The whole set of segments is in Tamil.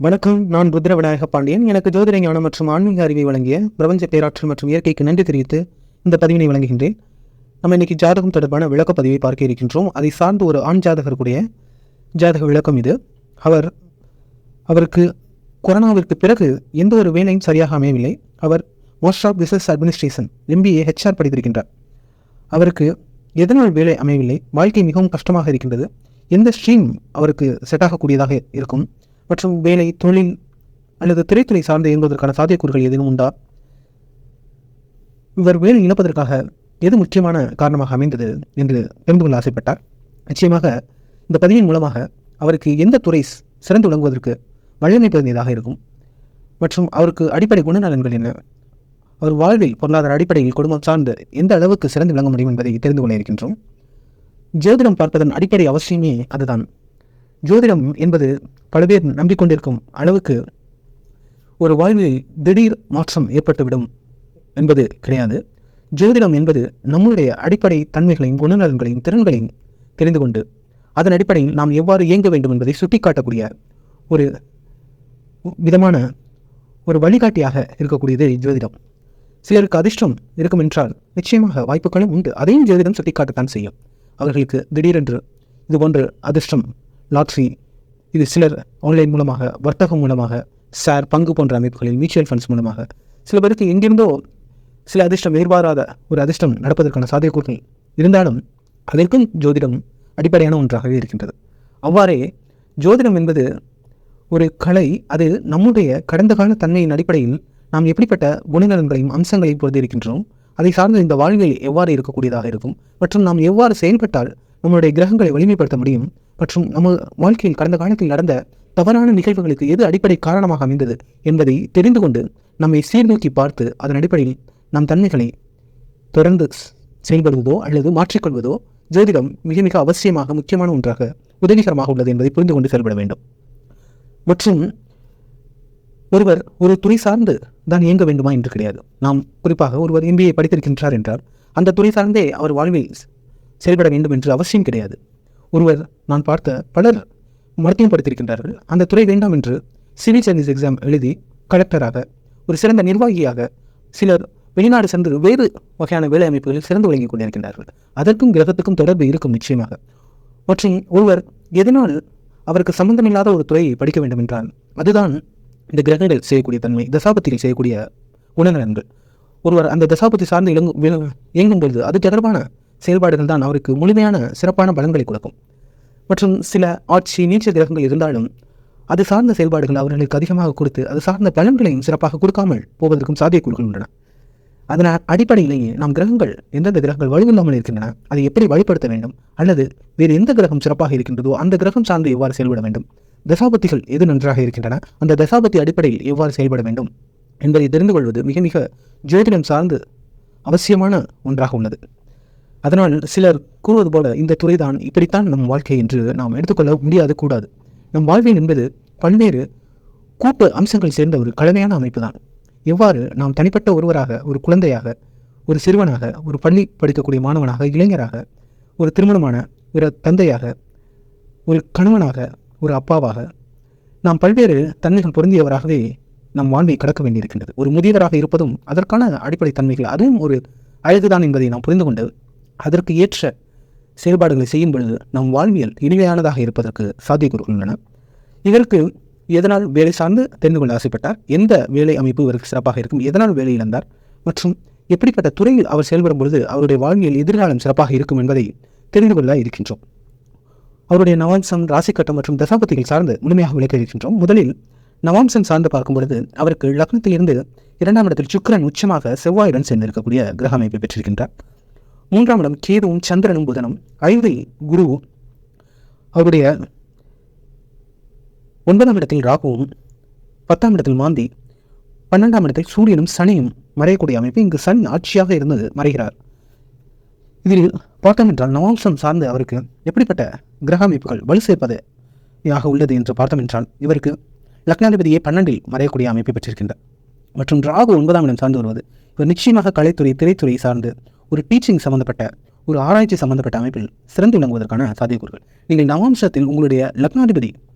வணக்கம். நான் ருத்ர விநாயக பாண்டியன். எனக்கு ஜோதிட ஞானம் மற்றும் ஆன்மீக அறிவை வழங்கிய பிரபஞ்ச பேராற்றல் மற்றும் இயற்கைக்கு நன்றி தெரிவித்து இந்த பதிவினை வழங்குகின்றேன். நம்ம இன்னைக்கு ஜாதகம் தொடர்பான விளக்க பதிவை பார்க்க இருக்கின்றோம். அதை சார்ந்து ஒரு ஆண் ஜாதகருடைய ஜாதக விளக்கம் இது. அவருக்கு கொரோனாவிற்கு பிறகு எந்த ஒரு வேலையும் சரியாக அமையவில்லை. அவர் master of business administration MBA HR படித்திருக்கின்றார். அவருக்கு எதனால் வேலை அமையவில்லை, வாழ்க்கை மிகவும் கஷ்டமாக இருக்கின்றது, எந்த ஸ்ட்ரீம் அவருக்கு செட் ஆகக்கூடியதாக இருக்கும் மற்றும் வேலை, தொழில் அல்லது திரைத்துறை சார்ந்து இயங்குவதற்கான சாத்தியக்கூறுகள் ஏதேனும் உண்டா, இவர் வேலை இழப்பதற்காக எது முக்கியமான காரணமாக அமைந்தது என்று தெரிந்து கொள்ள ஆசைப்பட்டார். நிச்சயமாக இந்த பதிவின் மூலமாக அவருக்கு எந்த துறை சிறந்து விளங்குவதற்கு வலிமை பெறுவதாக இருக்கும் மற்றும் அவருக்கு அடிப்படை குணநலன்கள் என்ன, அவர் வாழ்வில் பொருளாதார அடிப்படையில் குடும்பம் சார்ந்து எந்த அளவுக்கு சிறந்து விளங்க முடியும் என்பதை தெரிந்து கொள்ள இருக்கின்றோம். ஜோதிடம் பார்ப்பதன் அடிப்படை அவசியமே அதுதான். ஜோதிடம் என்பது பல பேர் நம்பிக்கொண்டிருக்கும் அளவுக்கு ஒரு வாழ்வில் திடீர் மாற்றம் ஏற்பட்டுவிடும் என்பது கிடையாது. ஜோதிடம் என்பது நம்முடைய அடிப்படை தன்மைகளையும் குணநலன்களையும் திறன்களையும் தெரிந்து கொண்டு அதன் அடிப்படையில் நாம் எவ்வாறு இயங்க வேண்டும் என்பதை சுட்டிக்காட்டக்கூடிய ஒரு விதமான ஒரு வழிகாட்டியாக இருக்கக்கூடியது ஜோதிடம். சிலருக்கு அதிர்ஷ்டம் இருக்கும் என்றால் நிச்சயமாக வாய்ப்புகளும் உண்டு. அதையும் ஜோதிடம் சுட்டிக்காட்டத்தான் செய்யும். அவர்களுக்கு திடீரென்று இது போன்ற அதிர்ஷ்டம், லாட்ரி, இது சிலர் ஆன்லைன் மூலமாக, வர்த்தகம் மூலமாக, ஷேர், பங்கு போன்ற அமைப்புகளில், மியூச்சுவல் ஃபண்ட்ஸ் மூலமாக, சில பேருக்கு எங்கிருந்தோ சில அதிர்ஷ்டம், எதிர்பாராத ஒரு அதிர்ஷ்டம் நடப்பதற்கான சாத்தியக்கூறுகள் இருந்தாலும் அதற்கும் ஜோதிடம் அடிப்படையான ஒன்றாகவே இருக்கின்றது. அவ்வாறே ஜோதிடம் என்பது ஒரு கலை. அது நம்முடைய கடந்த கால தன்மையின் அடிப்படையில் நாம் எப்படிப்பட்ட குணநலன்களையும் அம்சங்களையும் பொறுத்து இருக்கின்றோம், அதை சார்ந்த இந்த வாழ்வில் எவ்வாறு இருக்கக்கூடியதாக இருக்கும் மற்றும் நாம் எவ்வாறு செயல்பட்டால் நம்மளுடைய கிரகங்களை வலிமைப்படுத்த முடியும் மற்றும் நம்ம வாழ்க்கையில் கடந்த காலத்தில் நடந்த தவறான நிகழ்வுகளுக்கு எது அடிப்படை காரணமாக அமைந்தது என்பதை தெரிந்து கொண்டு நம்மை சீர்தூக்கி பார்த்து அதன் அடிப்படையில் நம் தன்மைகளை தொடர்ந்து செயல்படுவதோ அல்லது மாற்றிக்கொள்வதோ ஜோதிடம் மிக மிக அவசியமாக முக்கியமான ஒன்றாக உதவிகரமாக உள்ளது என்பதை புரிந்து கொண்டு செயல்பட வேண்டும். மற்றும் ஒருவர் ஒரு துறை சார்ந்து தான் இயங்க வேண்டுமா என்று கிடையாது. நாம் குறிப்பாக ஒருவர் MBA படித்திருக்கின்றார் என்றால் அந்த துறை சார்ந்தே அவர் வாழ்வில் செயல்பட வேண்டும் என்று அவசியம் கிடையாது. ஒருவர் நான் பார்த்த பலர் மருத்துவம் படித்திருக்கின்றார்கள். அந்த துறை வேண்டாம் என்று சிவில் சர்வீஸ் எக்ஸாம் எழுதி கலெக்டராக, ஒரு சிறந்த நிர்வாகியாக, சிலர் வெளிநாடு சென்று வேறு வகையான வேலை அமைப்புகளில் சிறந்து விளங்கிக் கொண்டிருக்கின்றார்கள். அதற்கும் கிரகத்துக்கும் தொடர்பு இருக்கும் நிச்சயமாக. மற்றும் ஒருவர் எதனால் அவருக்கு சம்பந்தமில்லாத ஒரு துறையை படிக்க வேண்டும் என்றால் அதுதான் இந்த கிரகங்கள் செய்யக்கூடிய தன்மை, தசாபத்தியில் செய்யக்கூடிய குணநலன்கள். ஒருவர் அந்த தசாபத்தி சார்ந்து இயங்கும் பொழுது அது தொடர்பான செயல்பாடுகள் தான் அவருக்கு முழுமையான சிறப்பான பலன்களை கொடுக்கும். மற்றும் சில ஆட்சி, நீச்ச கிரகங்கள் இருந்தாலும் அது சார்ந்த செயல்பாடுகள் அவர்களுக்கு அதிகமாக கொடுத்து அது சார்ந்த பலன்களையும் சிறப்பாக கொடுக்காமல் போவதற்கும் சாத்தியக்கூறுகள் உள்ளன. அதன் அடிப்படையிலேயே நாம் கிரகங்கள், எந்தெந்த கிரகங்கள் வலுவில்லாமல் இருக்கின்றன, அதை எப்படி வழிபடுத்த வேண்டும், அல்லது வேறு எந்த கிரகம் சிறப்பாக இருக்கின்றதோ அந்த கிரகம் சார்ந்து எவ்வாறு செயல்பட வேண்டும், தசாபத்திகள் எது நன்றாக இருக்கின்றன, அந்த தசாபத்தி அடிப்படையில் எவ்வாறு செயல்பட வேண்டும் என்பதை தெரிந்து கொள்வது மிக மிக ஜோதிடம் சார்ந்து அவசியமான ஒன்றாக உள்ளது. அதனால் சிலர் கூறுவது போல இந்த துறைதான், இப்படித்தான் நம் வாழ்க்கை என்று நாம் எடுத்துக்கொள்ள முடியாது, கூடாது. நம் வாழ்வில் என்பது பல்வேறு கூட்டு அம்சங்கள் சேர்ந்த ஒரு கலவையான அமைப்பு தான். எவ்வாறு நாம் தனிப்பட்ட ஒருவராக, ஒரு குழந்தையாக, ஒரு சிறுவனாக, ஒரு பள்ளி படிக்கக்கூடிய மாணவனாக, இளைஞராக, ஒரு திருமணமான ஒரு தந்தையாக, ஒரு கணவனாக, ஒரு அப்பாவாக, நாம் பல்வேறு தன்மைகள் பொருந்தியவராகவே நம் வாழ்வை கடக்க வேண்டியிருக்கின்றது. ஒரு முதியவராக இருப்பதும் அதற்கான அடிப்படை தன்மைகள், அதுவும் ஒரு அழகுதான் என்பதை நாம் புரிந்து கொண்டு அதற்கு ஏற்ற செயல்பாடுகளை செய்யும் பொழுது நம் வாழ்வியல் இனிமையானதாக இருப்பதற்கு சாத்தியக்கூறுகள் உள்ளன. இதற்கு எதனால் வேலை சார்ந்து தெரிந்து கொள்ள ஆசைப்பட்டார், எந்த வேலை அமைப்பு இவருக்கு சிறப்பாக இருக்கும், எதனால் வேலை இழந்தார் மற்றும் எப்படிப்பட்ட துறையில் அவர் செயல்படும் பொழுது அவருடைய வாழ்வியல் எதிர்காலம் சிறப்பாக இருக்கும் என்பதை தெரிந்து கொள்ள இருக்கின்றோம். அவருடைய நவாம்சம், ராசிக்கட்டம் மற்றும் தசாபத்திகள் சார்ந்து முழுமையாக விளக்க இருக்கின்றோம். முதலில் நவாம்சம் சார்ந்து பார்க்கும் பொழுது அவருக்கு லக்னத்திலிருந்து 2ஆம் இடத்தில் சுக்கிரன் உச்சமாக செவ்வாயுடன் சேர்ந்திருக்கக்கூடிய கிரக அமைப்பை பெற்றிருக்கின்றார். 3ஆம் இடம் கேதுவும் சந்திரனும் புதனும், 5 குருவும், அவருடைய 9ஆம் இடத்தில் ராகுவும், 10ஆம் இடத்தில் மாந்தி, 12ஆம் இடத்தில் சூரியனும் சனியும் மறையக்கூடிய அமைப்பு. இங்கு சனி ஆட்சியாக இருந்து மறைகிறார். இதில் பார்த்தோம் என்றால் நவாம்சம் சார்ந்து அவருக்கு எப்படிப்பட்ட கிரக அமைப்புகள் வலு சேர்ப்பதாக உள்ளது என்று பார்த்தோம் என்றால் இவருக்கு லக்னாதிபதியை 12இல் மறையக்கூடிய அமைப்பை பெற்றிருக்கின்றார். மற்றும் ராகு 9ஆம் இடம் சார்ந்து வருவது இவர் நிச்சயமாக கலைத்துறை, திரைத்துறை சார்ந்து ஒரு டீச்சிங் சம்பந்தப்பட்ட, ஒரு ஆராய்ச்சி சம்பந்தப்பட்ட அமைப்பில் சிறந்து விளங்குவதற்கான சாத்தியக்கூறுகள். நீங்கள் நவாம்சத்தில் உங்களுடைய லக்னாதிபதி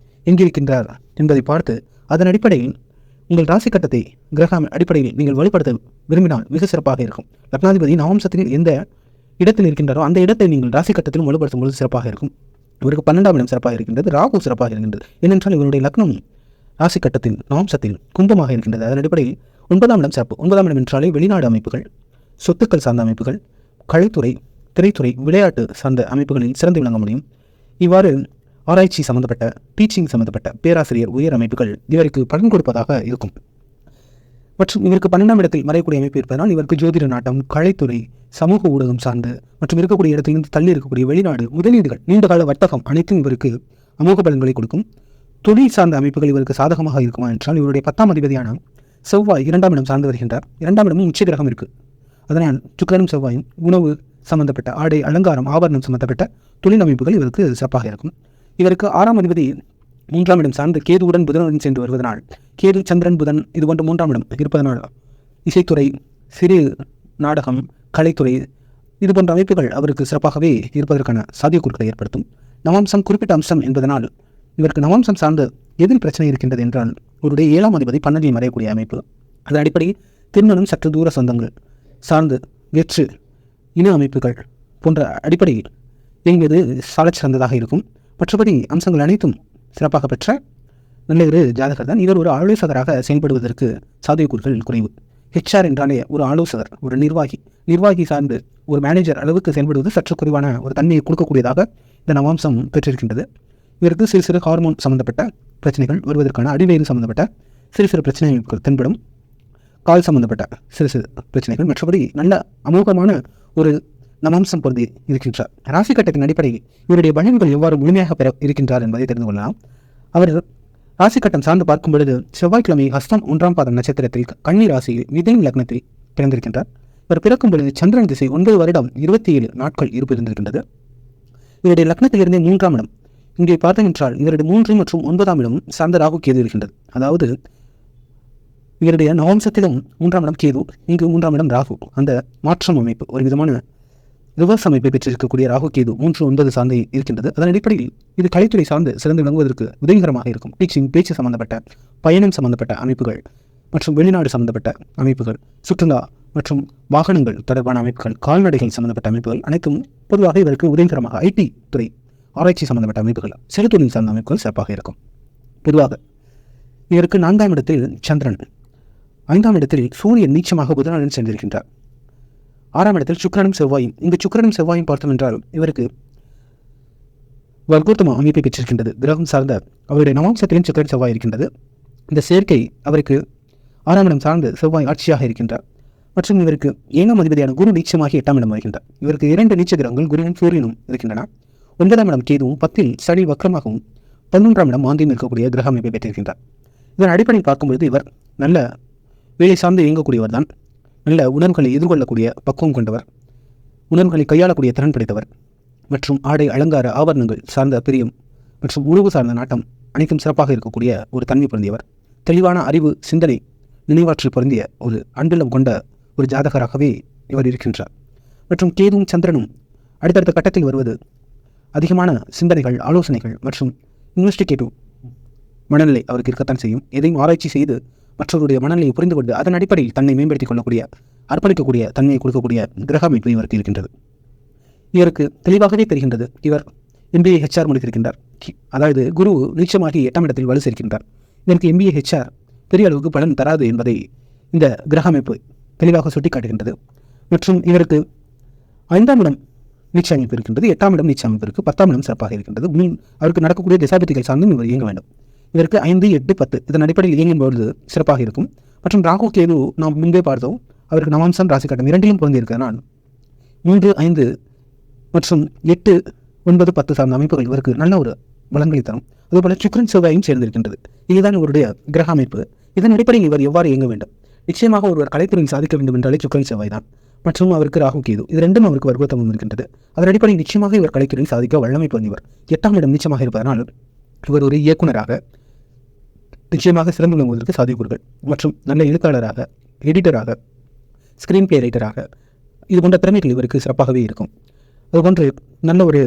எங்கிருக்கின்றார் என்பதை பார்த்து அதன் அடிப்படையில் உங்கள் ராசி கட்டத்தை கிரக அடிப்படையில் நீங்கள் வழிபடுத்த விரும்பினால் மிக சிறப்பாக இருக்கும். லக்னாதிபதி நவம்சத்தில் எந்த இடத்தில் இருக்கின்றாரோ அந்த இடத்தை நீங்கள் ராசி கட்டத்திலும் வலுப்படுத்தும் பொழுது சிறப்பாக இருக்கும். இவருக்கு 12ஆம் இடம் சிறப்பாக இருக்கின்றது, ராகு சிறப்பாக இருக்கின்றது. ஏனென்றால் இவருடைய லக்னம் ராசி கட்டத்தில் நவம்சத்தில் கும்பமாக இருக்கின்றது. அதன் அடிப்படையில் 9ஆம் இடம் சிறப்பு. 9ஆம் இடம் என்றாலே வெளிநாடு அமைப்புகள், சொத்துக்கள் சார்ந்த அமைப்புகள், கலைத்துறை, திரைத்துறை, விளையாட்டு சார்ந்த அமைப்புகளில் சிறந்து விளங்க முடியும். இவ்வாறு ஆராய்ச்சி சம்பந்தப்பட்ட, டீச்சிங் சம்பந்தப்பட்ட பேராசிரியர் உயர் அமைப்புகள் இவருக்கு பலன் கொடுப்பதாக இருக்கும். மற்றும் இவருக்கு 12ஆம் இடத்தில் மறையக்கூடிய அமைப்பு இருப்பதனால் இவருக்கு ஜோதிட நாட்டம், கலைத்துறை, சமூக ஊடகம் சார்ந்து மற்றும் இருக்கக்கூடிய இடத்திலிருந்து தள்ளி இருக்கக்கூடிய வெளிநாடு முதலீடுகள், நீண்டகால வர்த்தகம் அனைத்தும் இவருக்கு அமோக பலன்களை கொடுக்கும். தொழில் சார்ந்த அமைப்புகள் இவருக்கு சாதகமாக இருக்குமா என்றால் இவருடைய 10ஆம் அதிபதியான செவ்வாய் 2ஆம் இடம் சார்ந்து வருகின்றார். 2ஆம் இடமும் உச்ச கிரகம் இருக்குது. அதனால் சுக்கிரனும் செவ்வாயும் உணவு சம்பந்தப்பட்ட, ஆடை அலங்காரம், ஆபரணம் சம்பந்தப்பட்ட தொழில் அமைப்புகள் இவருக்கு சிறப்பாக இருக்கும். இவருக்கு 6ஆம் அதிபதி 3ஆம் இடம் சார்ந்து கேதுவுடன் புதனுடன் சென்று வருவதனால், கேது சந்திரன் புதன் இது போன்ற 3ஆம் இடம் இருப்பதனால் இசைத்துறை, சிறு நாடகம், கலைத்துறை இது போன்ற அமைப்புகள் அவருக்கு சிறப்பாகவே இருப்பதற்கான சாத்தியக்கூறுகளை ஏற்படுத்தும். நவாம்சம் குறிப்பிட்ட அம்சம் என்பதனால் இவருக்கு நவாம்சம் சார்ந்து எதில் பிரச்சனை இருக்கின்றது என்றால் இவருடைய 7ஆம் அதிபதி 12இல் மறையக்கூடிய அமைப்பு. அதன் அடிப்படையில் திருமணம், சற்று தூர சொந்தங்கள் சார்ந்து, வெற்று இன அமைப்புகள் போன்ற அடிப்படையில் இயங்குவது சாலச் சிறந்ததாக இருக்கும். மற்றபடி அம்சங்கள் அனைத்தும் சிறப்பாக பெற்ற நல்ல ஒரு ஜாதகர் தான். இவர் ஒரு ஆலோசகராக செயல்படுவதற்கு சாத்தியக்கூறுகள் குறைவு. HR என்றாலே ஒரு ஆலோசகர், ஒரு நிர்வாகி சார்ந்து ஒரு மேனேஜர் அளவுக்கு செயல்படுவது சற்று குறைவான ஒரு தன்மையை கொடுக்கக்கூடியதாக இந்த நவாம்சம் பெற்றிருக்கின்றது. இவருக்கு சிறு சிறு ஹார்மோன் சம்பந்தப்பட்ட பிரச்சனைகள் வருவதற்கான, அடிவயிறு சம்பந்தப்பட்ட சிறு சிறு பிரச்சனைகள் தென்படும், கால் சம்பந்தப்பட்ட சிறு சிறு பிரச்சனைகள். மற்றபடி நல்ல அமோகமான ஒரு நவாம்சம் பொருந்தி இருக்கின்றார். ராசி கட்டத்தின் அடிப்படையில் இவருடைய பலன்கள் எவ்வாறு முழுமையாக பெற இருக்கின்றார் என்பதை தெரிந்து கொள்ளலாம். அவர் ராசி கட்டம் சார்ந்து பார்க்கும் பொழுது செவ்வாய்க்கிழமை ஹஸ்தம் 1ஆம் பாதம் நட்சத்திரத்தில் கன்னி ராசியில் மிதுன லக்னத்தில் பிறந்திருக்கின்றார். இவர் பிறக்கும் பொழுது சந்திரன் திசை 9 வருடம் 27 நாட்கள் இருப்பு இருந்திருக்கின்றது. இவருடைய லக்னத்திலிருந்தே 3ஆம் இடம் இங்கே பார்த்தென்றால் இவருடைய 3 மற்றும் 9ஆம் இடம் சார்ந்த ராகு கேது இருக்கின்றது. அதாவது இவருடைய நவம்சத்திலும் 3ஆம் இடம் கேது, இங்கு 3ஆம் இடம் ராகு. அந்த மாற்றம் அமைப்பு ஒரு விதமான ரிவர்ஸ் அமைப்பை பெற்றிருக்கக்கூடிய ராகு கேது 3, 9 சார்ந்து இருக்கின்றது. அதன் அடிப்படையில் இது கலைத்துறை சார்ந்து சிறந்து விளங்குவதற்கு உதவிகரமாக இருக்கும். டீச்சிங், பேச்சு சம்பந்தப்பட்ட, பயணம் சம்பந்தப்பட்ட அமைப்புகள் மற்றும் வெளிநாடு சம்பந்தப்பட்ட அமைப்புகள், சுற்றுலா மற்றும் வாகனங்கள் தொடர்பான அமைப்புகள், கால்நடைகள் சம்பந்தப்பட்ட அமைப்புகள் அனைத்தும் பொதுவாக இதற்கு உதவிகரமாக, IT துறை, ஆராய்ச்சி சம்பந்தப்பட்ட அமைப்புகள், செலுத்தொழில் சார்ந்த அமைப்புகள் சிறப்பாக இருக்கும். பொதுவாக இதற்கு 4ஆம் இடத்தில் சந்திரன், 5ஆம் இடத்தில் சூரியன் நீச்சமாக புதனுடன் சென்றிருக்கின்றார். 6ஆம் இடத்தில் சுக்கிரனும் செவ்வாயும். இங்கு சுக்கிரனும் செவ்வாயும் பார்த்தோம் என்றால் இவருக்கு வர்க்கோத்தம அமைப்பை பெற்றிருக்கின்றது. கிரகம் சார்ந்த அவருடைய நவாம்சத்திலும் சுக்கிரன் செவ்வாய் இருக்கின்றது. இந்த சேர்க்கை அவருக்கு 6ஆம் இடம் சார்ந்து செவ்வாய் ஆட்சியாக இருக்கின்றார். மற்றும் இவருக்கு 7ஆம் அதிபதியான குரு நீச்சமாகி 8ஆம் இடம் வருகின்றார். இவருக்கு 2 நீச்ச கிரகங்கள் குருவும் சூரியனும் இருக்கின்றன. 9ஆம் இடம் கேதுவும், 10இல் சனி வக்ரமாகவும், 11ஆம் இடம் மாந்தியும் இருக்கக்கூடிய கிரக அமைப்பை பெற்றிருக்கின்றார். இதன் அடிப்படையில் பார்க்கும்பொழுது இவர் நல்ல வேலை சார்ந்து இயங்கக்கூடியவர் தான். நல்ல உணர்வுகளை எதிர்கொள்ளக்கூடிய பக்குவம் கொண்டவர், உணர்வுகளை கையாளக்கூடிய திறன் படைத்தவர் மற்றும் ஆடை அலங்கார ஆபரணங்கள் சார்ந்த பிரியம் மற்றும் உணவு சார்ந்த நாட்டம் அனைத்தும் சிறப்பாக இருக்கக்கூடிய ஒரு தன்மை பொருந்தியவர். தெளிவான அறிவு, சிந்தனை, நினைவாற்றல் பொருந்திய ஒரு அன்புள்ளம் கொண்ட ஒரு ஜாதகராகவே இவர் இருக்கின்றார். மற்றும் கேதுவும் சந்திரனும் அடுத்தடுத்த கட்டத்தில் வருவது அதிகமான சிந்தனைகள், ஆலோசனைகள் மற்றும் இன்வெஸ்டிகேட்டிவ் மனநிலை அவருக்கு இருக்கத்தான் செய்யும். எதையும் ஆராய்ச்சி செய்து மற்றவருடைய மனநிலையை புரிந்து கொண்டு அதன் அடிப்படையில் தன்னை மேம்படுத்திக் கொள்ளக்கூடிய, அர்ப்பணிக்கக்கூடிய தன்மையை கொடுக்கக்கூடிய கிரக அமைப்பு இவருக்கு இருக்கின்றது. இவருக்கு தெளிவாகவே தெரிகின்றது. இவர் MBA HR முடித்திருக்கின்றார். அதாவது குரு நீச்சமாகி 8ஆம் இடத்தில் வலு சேர்க்கின்றார். இதற்கு MBA HR பெரிய அளவுக்கு பலன் தராது என்பதை இந்த கிரக அமைப்பு தெளிவாக சுட்டிக்காட்டுகின்றது. மற்றும் இவருக்கு 5ஆம் இடம் நீச்ச அமைப்பு இருக்கின்றது, 8ஆம் இடம் நீச்ச அமைப்பு இருக்குது, 10ஆம் இடம் சிறப்பாக இருக்கின்றது. அவருக்கு நடக்கக்கூடிய திசாபதிகள் சார்ந்தும் இவர் இயங்க வேண்டும். இதற்கு 5, 8, 10 இதன் அடிப்படையில் இயங்கும்போது சிறப்பாக இருக்கும். மற்றும் ராகு கேது நாம் முன்பே பார்த்தோம், அவருக்கு நவாம்சம் ராசி கட்டம் 2லும் பொருந்திருக்கிறதுனால் 3, 5 மற்றும் 8, 9, 10 சார்ந்த அமைப்புகள் இவருக்கு நல்ல ஒரு பலன்களை தரும். அதுபோல சுக்கிரன் செவ்வாயும் சேர்ந்திருக்கின்றது. இதுதான் இவருடைய கிரக அமைப்பு. இதன் அடிப்படையில் இவர் எவ்வாறு இயங்க வேண்டும்? நிச்சயமாக ஒருவர் கலைத்துறையில் சாதிக்க வேண்டும் என்றாலே சுக்கிரன் செவ்வாய் தான். மற்றும் அவருக்கு ராகு கேது இது ரெண்டும் அவருக்கு வர்க்கோத்தமம் இருக்கின்றது. அதன் அடிப்படையில் நிச்சயமாக இவர் கலைத்துறையில் சாதிக்க வல்லமை பொருந்தியவர். 8ஆம் இடம் நிச்சயமாக இருப்பதனால் இவர் ஒரு இயக்குனராக நிச்சயமாக சிறந்து விளங்குவதற்கு சாத்தியக்கூறுகள் மற்றும் நல்ல எழுத்தாளராக, எடிட்டராக, ஸ்கிரீன் பிளே ரைட்டராக இது போன்ற திறமைகள் இவருக்கு சிறப்பாகவே இருக்கும். அதுபோன்று நல்ல ஒரு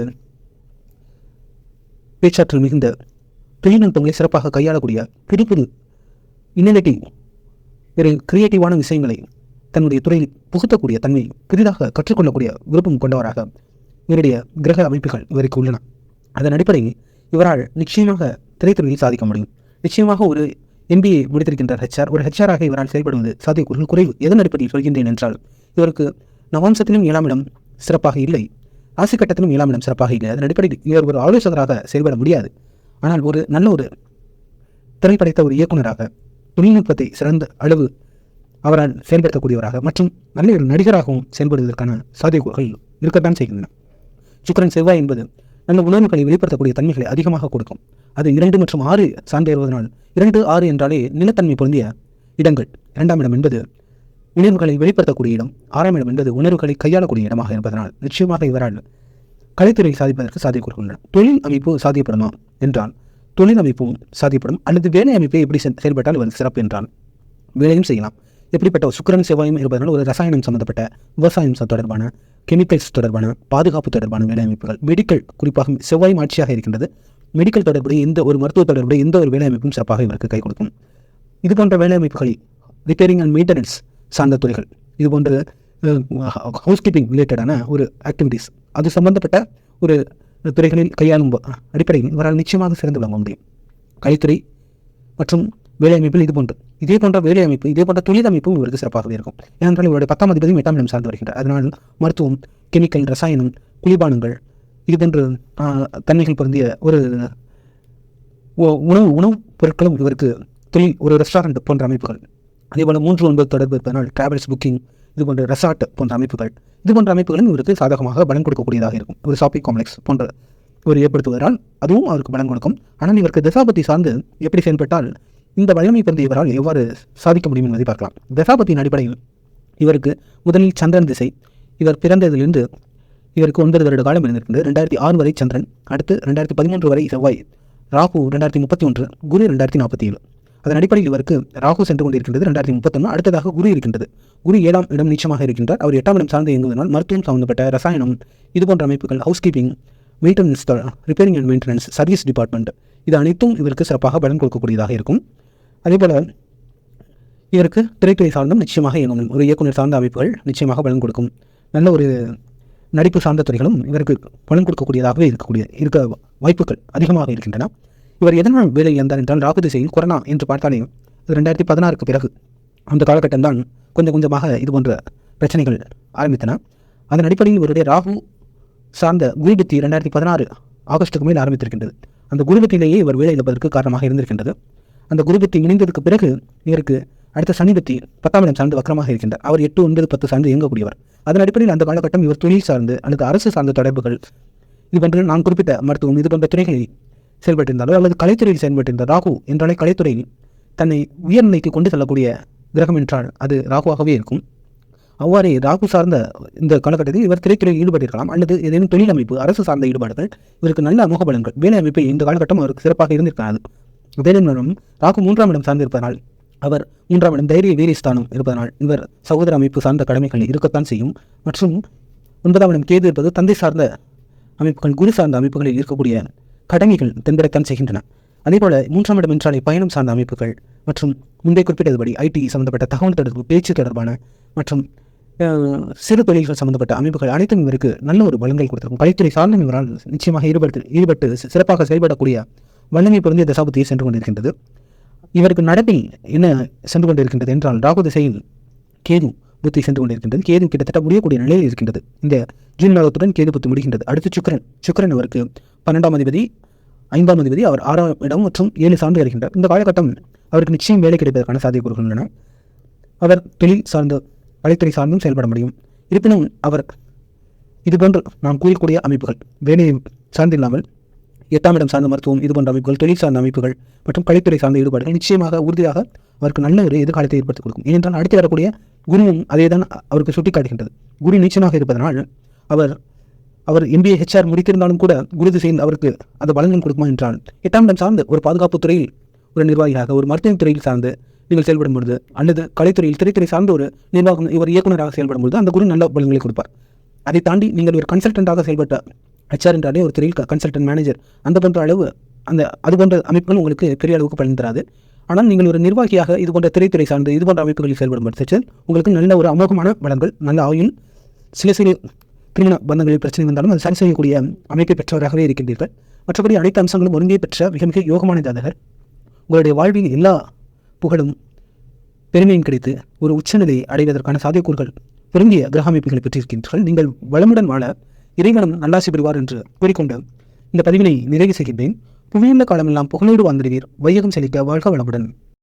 பேச்சாற்றல் மிகுந்த தொழில்நுட்பங்களை சிறப்பாக கையாளக்கூடிய புது புது இன்னோவேட்டிவ், ஒரு கிரியேட்டிவான விஷயங்களை தன்னுடைய துறையில் புகுத்தக்கூடிய தன்மை, புதிதாக கற்றுக்கொள்ளக்கூடிய விருப்பம் கொண்டவராக இவருடைய கிரக அமைப்புகள் இவருக்கு உள்ளன. அதன் அடிப்படையில் இவரால் நிச்சயமாக திரைத்துறையில் சாதிக்க முடியும். நிச்சயமாக ஒரு MBA முடித்திருக்கின்ற ஒரு ஹெச்ஆராக இவரால் செயல்படுவது சாத்தியக்கூறுகள் குறைவு. எதன் அடிப்படையில் சொல்கின்றேன் என்றால், இவருக்கு நவாம்சத்திலும் 7ஆம் இடம் சிறப்பாக இல்லை, ராசி கட்டத்திலும் 7ஆம் இடம் சிறப்பாக இல்லை. அதன் அடிப்படையில் இவர் ஒரு ஆலோசகராக செயல்பட முடியாது. ஆனால் ஒரு நல்ல ஒரு திரைப்படைத்த ஒரு இயக்குநராக, தொழில்நுட்பத்தை சிறந்த அளவு அவரால் செயல்படுத்தக்கூடியவராக மற்றும் நல்ல ஒரு நடிகராகவும் செயல்படுவதற்கான சாத்தியக்கூறுகள் இருக்கத்தான் செய்கின்றன. சுக்கிரன் செவ்வாய் என்பது நல்ல உணர்வுகளை வெளிப்படுத்தக்கூடிய தன்மைகளை அதிகமாக கொடுக்கும். அது 2 மற்றும் 6 சார்ந்து ஏறுவதனால், 2, 6 என்றாலே நிலத்தன்மை பொருந்திய இடங்கள். 2ஆம் இடம் என்பது உணர்வுகளை வெளிப்படுத்தக்கூடிய இடம், 6ஆம் இடம் என்பது உணர்வுகளை கையாளக்கூடிய இடமாக இருப்பதனால் நிச்சயமாக இவரால் கலைத்துறையை சாதிப்பதற்கு சாத்தியக்கூறுகள் உள்ளன. தொழில் அமைப்பு சாத்தியப்படுமா என்றால், தொழில் அமைப்பும் சாத்தியப்படும். அல்லது வேலை அமைப்பை எப்படி செயல்பட்டால் இவர் சிறப்பு என்றால் வேலையும் செய்யலாம். எப்படிப்பட்ட சுக்கிரன் செவ்வாயும் இருப்பதனால் ஒரு ரசாயனம் சம்பந்தப்பட்ட, விவசாயம் தொடர்பான, கெமிக்கல்ஸ் தொடர்பான, பாதுகாப்பு தொடர்பான வேலை அமைப்புகள், மெடிக்கல், குறிப்பாக செவ்வாயும் ஆட்சியாக இருக்கின்றது, மெடிக்கல் தொடர்புடைய எந்த ஒரு மருத்துவ தொடர்புடைய எந்த ஒரு வேலை அமைப்பும் சிறப்பாக இவருக்கு கை கொடுக்கும். இது போன்ற வேலை அமைப்புகளில் ரிப்பேரிங் அண்ட் மெயின்டெனன்ஸ் சார்ந்த துறைகள், இது போன்ற ஹவுஸ் கீப்பிங் ரிலேட்டடான ஒரு ஆக்டிவிட்டீஸ், அது சம்பந்தப்பட்ட ஒரு துறைகளில் கையாளும் அடிப்படையில் இவரால் நிச்சயமாக சிறந்து விளங்க முடியும். கலைத்துறை மற்றும் வேலை அமைப்பில் இதே போன்ற வேலை அமைப்பு, இதே போன்ற தொழில் அமைப்பும் இவருக்கு சிறப்பாகவே இருக்கும். ஏனென்றால் இவருடைய 10ஆம் அதிபதியும் 8ஆம் இடம் சார்ந்து வருகின்றார். அதனால் மருத்துவம், கெமிக்கல், ரசாயனம், குளிர்பானங்கள், இது போன்ற தன்மைகள் பொருந்திய ஒரு உணவுப் பொருட்களும் இவருக்கு தொழில், ஒரு ரெஸ்டாரண்ட் போன்ற அமைப்புகள், அதேபோல் 3-9 தொடர்பு இருப்பதனால் டிராவல்ஸ் புக்கிங், இது போன்ற ரெசார்ட் போன்ற அமைப்புகள், இது போன்ற அமைப்புகளும் இவருக்கு சாதகமாக பலன் கொடுக்கக்கூடியதாக இருக்கும். ஒரு ஷாப்பிங் காம்ப்ளெக்ஸ் போன்ற ஒரு ஏற்படுத்துவதால் அதுவும் அவருக்கு பலன் கொடுக்கும். ஆனால் இவருக்கு தசாபதி சார்ந்து எப்படி செயல்பட்டால் இந்த வலிமை பற்றி இவரால் எவ்வாறு சாதிக்க முடியும் என்பதை பார்க்கலாம். தசாபதியின் அடிப்படையில் இவருக்கு முதலில் சந்திரன் திசை, இவர் பிறந்ததிலிருந்து இவருக்கு 9 வருட காலம் இருந்திருக்கின்றது. 2006 வரை சந்திரன், அடுத்து 2013 வரை செவ்வாய், ராகு 2031, குரு 2047. அதன் அடிப்படையில் இவருக்கு ராகு சென்று கொண்டிருக்கின்றது 2031. அடுத்ததாக குரு இருக்கின்றது. குரு 7ஆம் இடம் நீச்சமாக இருக்கின்றார். அவர் 8ஆம் இடம் சார்ந்து இயங்குவதனால் மருத்துவம் சம்பந்தப்பட்ட, ரசாயனம், இது போன்ற அமைப்புகள், house keeping, maintenance, repairing and maintenance, service department, இது அனைத்தும் இவருக்கு சிறப்பாக பலன் கொடுக்கக்கூடியதாக இருக்கும். அதேபோல் இவருக்கு திரைத்துறை சார்ந்தும் நிச்சயமாக இயங்கும். ஒரு இயக்குனர் சார்ந்த அமைப்புகள் நிச்சயமாக பலன் கொடுக்கும். நல்ல ஒரு நடிப்பு சார்ந்த துறைகளும் இவருக்கு பலன் கொடுக்கக்கூடியதாகவே இருக்க வாய்ப்புகள் அதிகமாக இருக்கின்றன. இவர் எதனால் வேலை இழந்தார் என்றால், ராகு திசையில் கொரோனா என்று பார்த்தாலே 2016க்கு பிறகு அந்த காலகட்டம்தான் கொஞ்சம் கொஞ்சமாக இது போன்ற பிரச்சனைகள் ஆரம்பித்தன. அதன் அடிப்படையில் இவருடைய ராகு சார்ந்த குருபத்தி 2016 ஆகஸ்டுக்கு மேல் ஆரம்பித்திருக்கின்றது. அந்த குருபத்திலேயே இவர் வேலை இழப்பதற்கு காரணமாக இருந்திருக்கின்றது. அந்த குருபத்தி இணைந்ததற்கு பிறகு இவருக்கு அடுத்த சனிபத்தி 10ஆம் இடம் சார்ந்து வக்கரமாக இருக்கின்றார். அவர் 8, 9, 10 சார்ந்து இயங்கக்கூடியவர். அதன் அடிப்படையில் அந்த காலகட்டம் இவர் தொழில் சார்ந்து அல்லது அரசு சார்ந்த தொடர்புகள், இது போன்று நான் குறிப்பிட்ட மருத்துவம், இது போன்ற துறைகளில் செயல்பட்டிருந்தாலோ அல்லது கலைத்துறையில் செயல்பட்டிருந்த ராகு என்றாலே கலைத்துறையில் தன்னை உயர்நிலைக்கு கொண்டு செல்லக்கூடிய கிரகம் என்றால் அது ராகுவாகவே இருக்கும். அவ்வாறே ராகு சார்ந்த இந்த காலகட்டத்தில் இவர் திரைத்துறையில் ஈடுபட்டிருக்கலாம், அல்லது ஏதேனும் தொழில் அமைப்பு, அரசு சார்ந்த ஈடுபாடுகள், இவருக்கு நல்ல அமோக பலன்கள், வேலை அமைப்பு இந்த காலகட்டம் அவருக்கு சிறப்பாக இருந்திருக்காது. வேலைநிலம் ராகு 3ஆம் இடம் சார்ந்து இருப்பதனால், அவர் 3ஆம் இடம் தைரிய வீரியஸ்தானம் இருப்பதனால் இவர் சகோதர அமைப்பு சார்ந்த கடமைகள் இருக்கத்தான் செய்யும். மற்றும் 9ஆம் இடம் கேது இருப்பது தந்தை சார்ந்த அமைப்புகள், குரு சார்ந்த அமைப்புகளில் இருக்கக்கூடிய கடமைகள் தென்படத்தான் செய்கின்றன. அதேபோல 3ஆம் இடம் என்றாலே பயணம் சார்ந்த அமைப்புகள் மற்றும் முன்பே குறிப்பிட்டதுபடி IT சம்பந்தப்பட்ட தகவல் தொடர்பு, பேச்சு தொடர்பான மற்றும் சிறு தொழில்கள் சம்பந்தப்பட்ட அமைப்புகள் அனைத்தும் இவருக்கு நல்ல ஒரு பலன்கள் கொடுத்திருக்கும். கலைத்துறை சார்ந்த இவரால் நிச்சயமாக ஈடுபட்டு சிறப்பாக செயல்படக்கூடிய வல்லமை பொருந்திய தசாபதியை சென்று கொண்டிருக்கின்றது. இவருக்கு நடப்பில் என்ன சென்று கொண்டிருக்கின்றது என்றால், ராகு திசையில் கேது புத்தி சென்று கொண்டிருக்கின்றது. கேது கிட்டத்தட்ட முடியக்கூடிய நிலையில் இருக்கின்றது. இந்த ஜூன் மாதத்துடன் கேது புத்தி முடிகின்றது. அடுத்து சுக்கிரன் அவருக்கு 12ஆம் அதிபதி, 5ஆம் அதிபதி, அவர் 6ஆம் இடம் மற்றும் 7 சார்ந்து வருகின்றார். இந்த காலகட்டம் அவருக்கு நிச்சயம் வேலை கிடைப்பதற்கான சாத்தியக்கூறுகள் உள்ளன. அவர் தொழில் சார்ந்த, கலைத்துறை சார்ந்தும் செயல்பட முடியும். இருப்பினும் அவர் இதுபோன்று நாம் கூறக்கூடிய அமைப்புகள், வேலையை சார்ந்தில்லாமல் 8ஆம் இடம் சார்ந்த மருத்துவம், இது போன்ற அமைப்புகள், தொழில் சார்ந்த அமைப்புகள் மற்றும் கலைத்துறை சார்ந்த ஈடுபாடுகள் நிச்சயமாக உறுதியாக அவருக்கு நல்ல ஒரு எதிர்காலத்தை ஏற்படுத்தி கொடுக்கும். ஏனென்றால் அடுத்து வரக்கூடிய குருவும் அதே தான் அவருக்கு சுட்டிக்காட்டுகின்றது. குரு நீச்சமாக இருப்பதனால் அவர் MBA HR முடித்திருந்தாலும் கூட குரு திசையில் அவருக்கு அந்த பலன்கள் கொடுக்குமா என்றால், 8ஆம் இடம் சார்ந்து ஒரு பாதுகாப்பு துறையில் ஒரு நிர்வாகியாக, ஒரு மருத்துவ துறையில் சார்ந்து நீங்கள் செயல்படும் பொழுது, அல்லது கலைத்துறையில் திரைத்துறை சார்ந்த ஒரு நிர்வாகம், இவர் இயக்குநராக செயல்படும் பொழுது அந்த குரு நல்ல பலன்களை கொடுப்பார். அதை தாண்டி நீங்கள் ஒரு கன்சல்டண்டாக செயல்பட்ட HR என்றாலே ஒரு துறையில் கன்சல்டன்ட், மேனேஜர், அந்த போன்ற அளவு அது போன்ற அமைப்புகள் உங்களுக்கு பெரிய அளவுக்கு பலன் தராது. ஆனால் நீங்கள் ஒரு நிர்வாகியாக இது போன்ற திரைத்துறை சார்ந்து இது போன்ற அமைப்புகளில் செயல்படும் பட்சத்தில் உங்களுக்கு நல்ல ஒரு அமோகமான வளங்கள், நல்ல ஆயுள், சில திருமண பந்தங்களில் பிரச்சனை வந்தாலும் அது சரி செய்யக்கூடிய அமைப்பை பெற்றவராகவே இருக்கின்றீர்கள். மற்றபடி அனைத்து அம்சங்களும் ஒருங்கே பெற்ற மிக மிக யோகமான ஜாதகர். உங்களுடைய வாழ்வில் எல்லா புகழும் பெருமையும் கிடைத்து ஒரு உச்சநிலையை அடைவதற்கான சாத்தியக்கூறுகள் பொருந்திய கிரக அமைப்புகளை பெற்றிருக்கின்றீர்கள். நீங்கள் வளமுடன் வாழ இறைவனும் நல்லாசி பெறுவார் என்று கூறிக்கொண்டு இந்த பதிவினை நிறைவு செய்கின்றேன். புவியுள்ள காலமெல்லாம் புகழோடு வாழ்ந்திடுவீர். வையகம் செழிக்க வாழ்க வளமுடன்.